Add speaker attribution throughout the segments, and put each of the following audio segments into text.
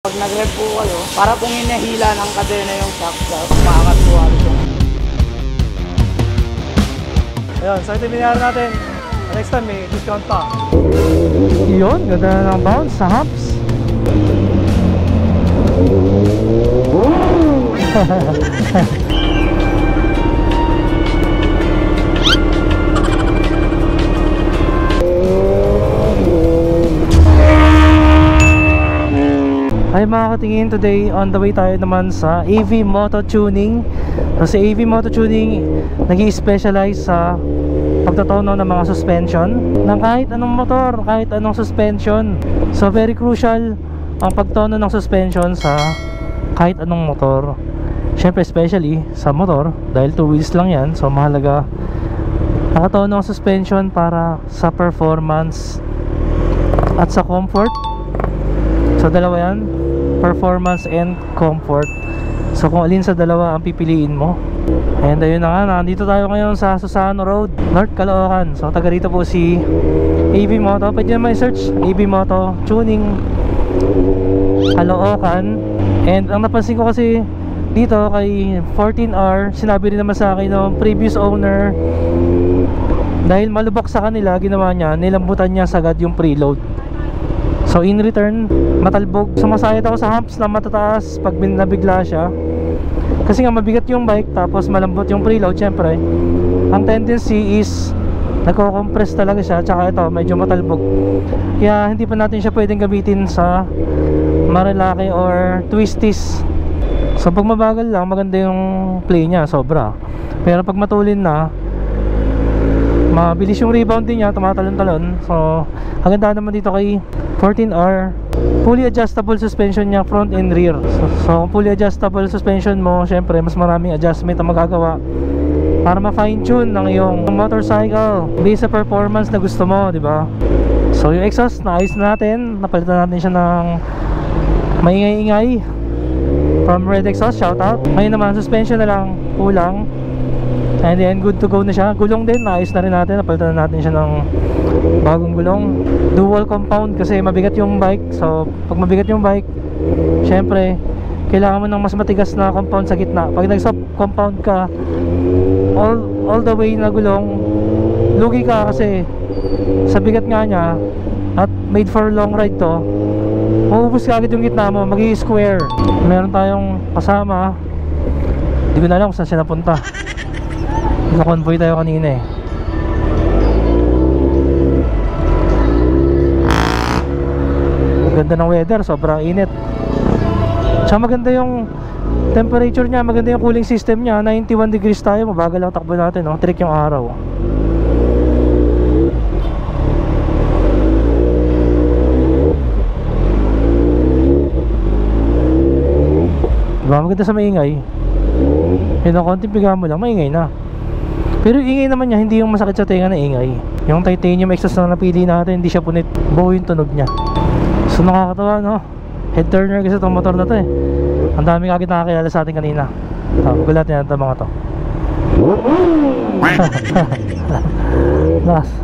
Speaker 1: Pag nag-rev po kayo, para pong hinahila ng kadena yung shock, makakatuwa ito.
Speaker 2: Ayun, so ito yung binayaran natin. Next time may discount pa. Yun, ganda na ng bounce sa humps. Ay mga katingin, today on the way tayo naman sa AV Moto Tuning. So sa AV Moto Tuning, nag-i-specialize sa pagtatono ng mga suspension ng kahit anong motor, kahit anong suspension. So very crucial ang pagtono ng suspension sa kahit anong motor. Syempre especially sa motor, dahil 2 wheels lang yan. So mahalaga nakatono ang suspension para sa performance at sa comfort. So dalawa yan, performance and comfort. So kung alin sa dalawa ang pipiliin mo. And ayun na nga, nandito tayo ngayon sa Susano Road, North Caloocan. So taga rito po si AV Moto. Pwede naman i-search AV Moto Tuning Caloocan. And ang napansin ko kasi dito kay 14R, sinabi rin naman sa akin ng previous owner, dahil malubak sa kanila, ginawa niya, nilambutan niya sagad yung preload. So in return, matalbog. Sumasayad ako sa humps na matataas pag nabigla siya. Kasi nga mabigat yung bike, tapos malambot yung preload. Syempre, ang tendency is nagko-compress talaga siya. Tsaka ito, medyo matalbog. Kaya hindi pa natin siya pwedeng gamitin sa Marilaki or Twisties. So pag mabagal lang, maganda yung play niya, sobra. Pero pag matulin na, mabilis yung rebound din niya, tumatalon-talon. So ang ganda naman dito kay 14R, fully adjustable suspension niya, front and rear. So kung fully adjustable suspension mo, syempre mas maraming adjustment ang magagawa para ma-fine tune ng iyong motorcycle based sa performance na gusto mo, di ba? So yung exhaust, naayos na natin, napalitan natin siya ng maingay-ingay from Red Exhaust, shoutout. Ngayon naman, suspension na lang kulang. And then good to go na siya. Gulong din, naayos na rin natin, napalitan na natin siya ng bagong gulong, dual compound kasi mabigat yung bike. So pag mabigat yung bike, syempre kailangan mo ng mas matigas na compound sa gitna. Pag nag-soft compound ka, all the way na gulong, lugi ka kasi sa bigat nga niya at made for long ride to, maubos ka agad yung gitna mo, magi-square. Meron tayong kasama, hindi ko na alam kung saan siya napunta. Naka-convoy tayo kanina eh. Maganda ng weather, sobrang init. Tsaka maganda yung temperature niya, maganda yung cooling system niya. 91 degrees tayo, mabagal lang takbo natin, no? Trick yung araw. Diba, maganda sa maingay. Yun ang konting piga mo lang, maingay na. Pero ingay naman niya, hindi yung masakit sa tenga na ingay. Yung titanium exhaust na napili natin, hindi siya punit, buo yung tunog niya. So nakakatawa, no? Head turner kasi itong motor na to eh. Ang dami kagad nakakilala sa atin kanina. Gulat niya ito mga to. Last.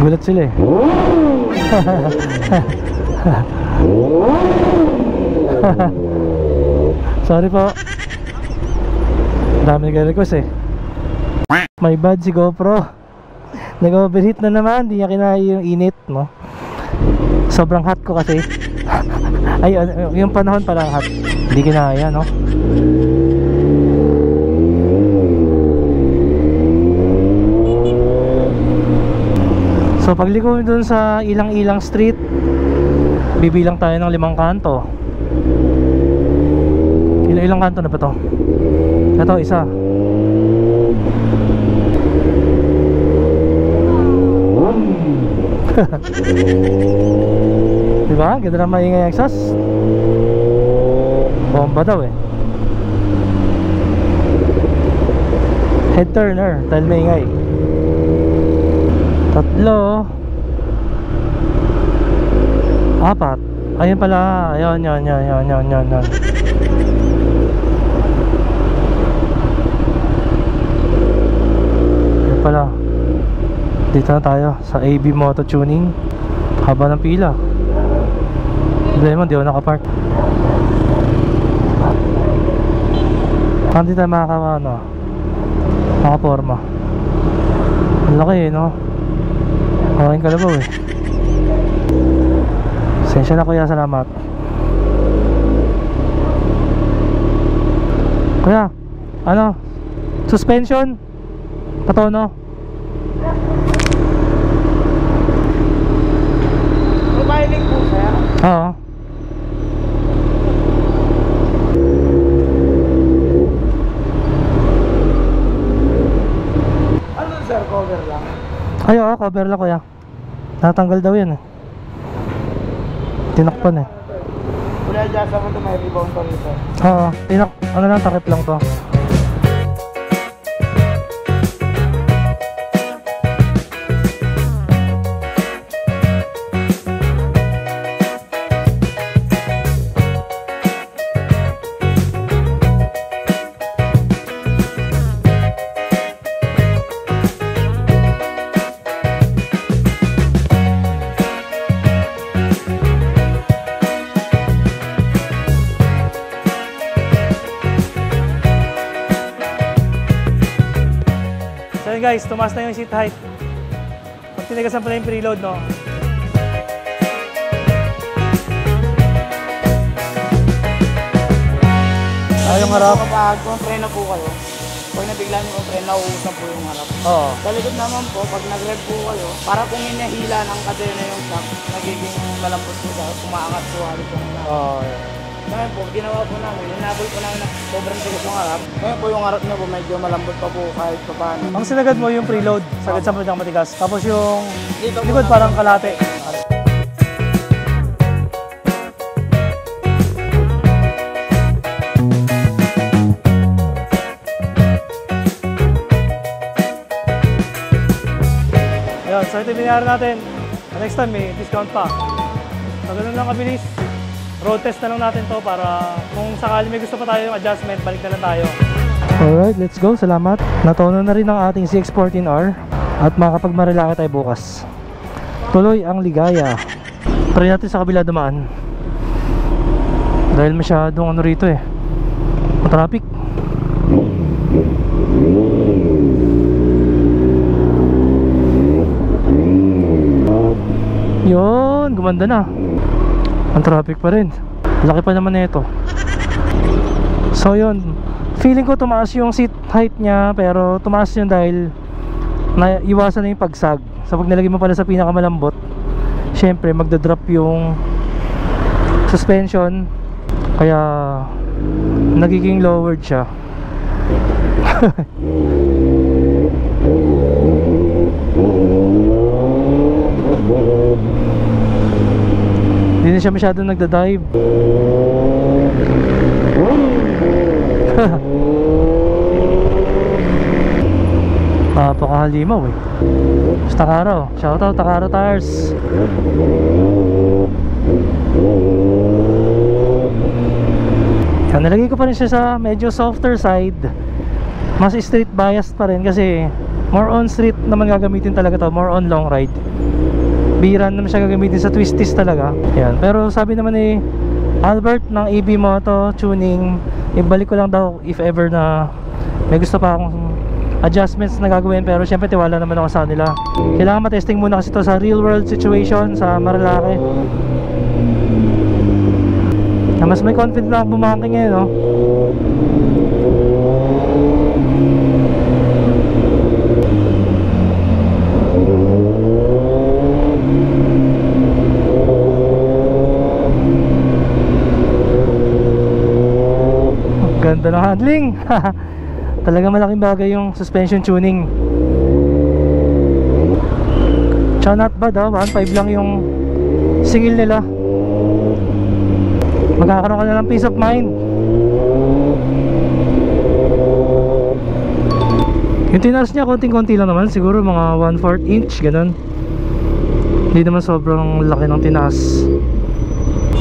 Speaker 2: Gulat sila eh. Sorry po. Ang dami nag-request eh. My bad si GoPro. Nag-overheat na naman, hindi niya kinaya yung init, no? Sobrang hot ko kasi. Ay, yung panahon pala hot. Hindi kinaya, no? So pagliko dun sa ilang-ilang street, bibilang tayo ng 5 kanto. Ilang kanto na ba to? Ito, isa. Diba? Ganda na maingay ang exhaust. Bomba daw eh. Head turner dahil maingay. 3, 4. Ayun pala. Ayun. Ayun pala. Dito na tayo sa AV Moto Tuning. Haba ng pila. Problema, di ako nakapark. Hindi tayo makaporma. Ang laki eh, no? Maraming kalabaw eh. Sensya na kuya, salamat. Kuya, ano? Suspension? Patono?
Speaker 1: Profiling po, sir.
Speaker 2: Oo.
Speaker 1: Ano sir, cover lang?
Speaker 2: Ay, oo, cover lang kuya. Natanggal daw yan eh. Tinakpan eh.
Speaker 1: Wala dyan sa mga may rebound pa rito.
Speaker 2: Oo, ano lang, takip lang to. So yun guys, tumaas na yung seat height. Pag tinigasan pala yung preload, no? Yung harap.
Speaker 1: Kapag preno po kayo, pag nabigla nyo yung preno, nauusap po yung harap.
Speaker 2: Oo.
Speaker 1: Sa likod naman po, pag nag-rev po kayo, para pong hinahila ng kadena yung shock, nagiging malambot po siya, umaangat po halos yung harap.
Speaker 2: Oo.
Speaker 1: Ngayon po, ginawa po namin, hinabol po namin na sobrang tigas yung harap. Ngayon po yung harap nyo po, medyo malambot pa po kahit pa paano.
Speaker 2: Ang sinagad mo yung preload, sagad sa ng matigas. Tapos yung
Speaker 1: Dito po
Speaker 2: likod
Speaker 1: namin-
Speaker 2: parang kalate. Ayun, so ito yung binayaran natin. Next time may discount pa. So ganun lang kabilis. Road test na lang natin to para kung sakali may gusto pa tayo yung adjustment, balik na lang tayo. Alright, let's go. Salamat. Natono na rin ang ating CX-14R at makakapagmarilaki tayo bukas. Tuloy ang ligaya. Try natin sa kabila dumaan. Dahil masyadong ano rito eh, traffic. Yun, gumanda na. Ang traffic pa rin. Laki pa naman nito. So yun, feeling ko tumaas yung seat height niya, pero tumaas yun dahil naiwasan na yung pagsag. So pag nilagay mo pala sa pinakamalambot, syempre magdadrop yung suspension, kaya nagiging lowered siya. Hindi na siya masyadong nagda-dive. Napakahalimaw eh. Takaro, shoutout Takaro Tires. Yan, nalagay ko pa rin siya sa medyo softer side. Mas street biased pa rin kasi more on street naman gagamitin talaga to, more on long ride. Bira naman siya gagamitin sa twisties talaga. Yan. Pero sabi naman ni Albert ng EB Moto Tuning, ibalik ko lang daw if ever na may gusto pa akong adjustments na gagawin, pero syempre tiwala naman ako sa nila. Kailangan matesting muna kasi to sa real world situation sa Marilaki. Na mas may confident na ako bumangking ngayon, no? Ganda ng handling. Talaga malaking bagay yung suspension tuning. Tsaka not bad, 1.5 lang yung singil nila. Magkakaroon ka na ng peace of mind. Yung tinaas niya konting-konti lang naman, siguro mga 1/4 inch ganun. Hindi naman sobrang laki ng tinaas.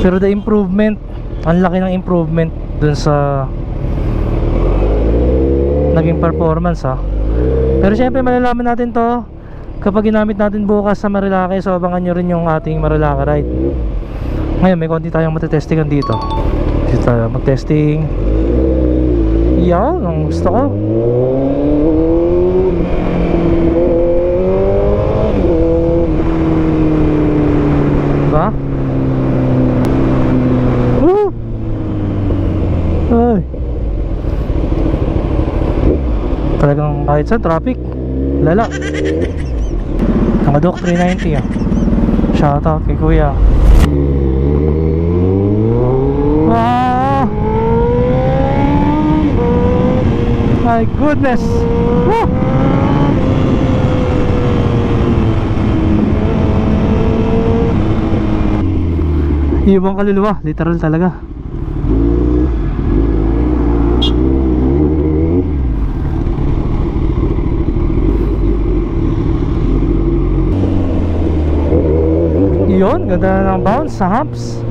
Speaker 2: Pero the improvement, ang laki ng improvement dun sa naging performance Pero syempre malalaman natin to kapag ginamit natin bukas sa Marilaki. So abangan nyo rin yung ating Marilaki ride. Ngayon may konti tayong matitestingan dito. Dito tayo mag-testing. Yan, ang gusto ko. Diba? Ay. Talagang kahit sa traffic lala. Nakadok 390 ah. Shoutout kay kuya. Ah! My goodness. Woo! Ibang kaluluwa, literal talaga. Yun, ganda ng bounce sa humps.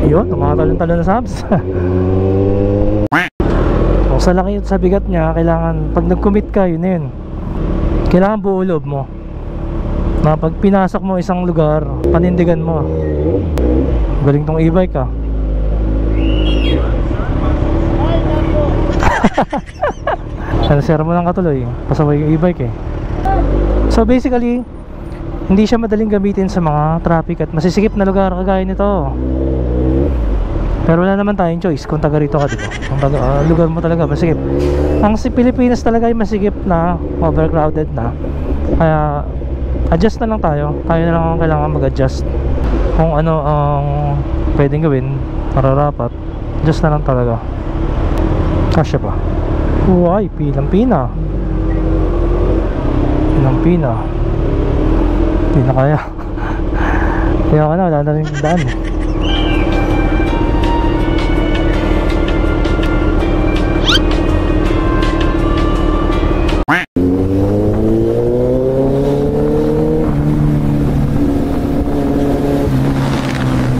Speaker 2: Yun, tumatalon-talon na sa humps. Kung sa laki at sa bigat niya, kailangan pag nag-commit ka, yun na yun. Kailangan buo loob mo na pag pinasok mo isang lugar, panindigan mo. Galing tong e-bike ah. Sir mo lang katuloy, pasaway yung e-bike eh. So basically, hindi siya madaling gamitin sa mga traffic at masisikip na lugar kagaya nito. Pero wala naman tayong choice kung taga rito ka, diba? Kung lugar mo talaga masikip. Ang si Pilipinas talaga ay masikip na, overcrowded na. Kaya adjust na lang tayo. Tayo na lang ang kailangan mag-adjust. Kung ano ang pwedeng gawin para rapat, adjust na lang talaga. Kasya pa. Uy, pilang-pina. Pilang-pina. Hindi na kaya. Kaya ka na, wala na rin daan.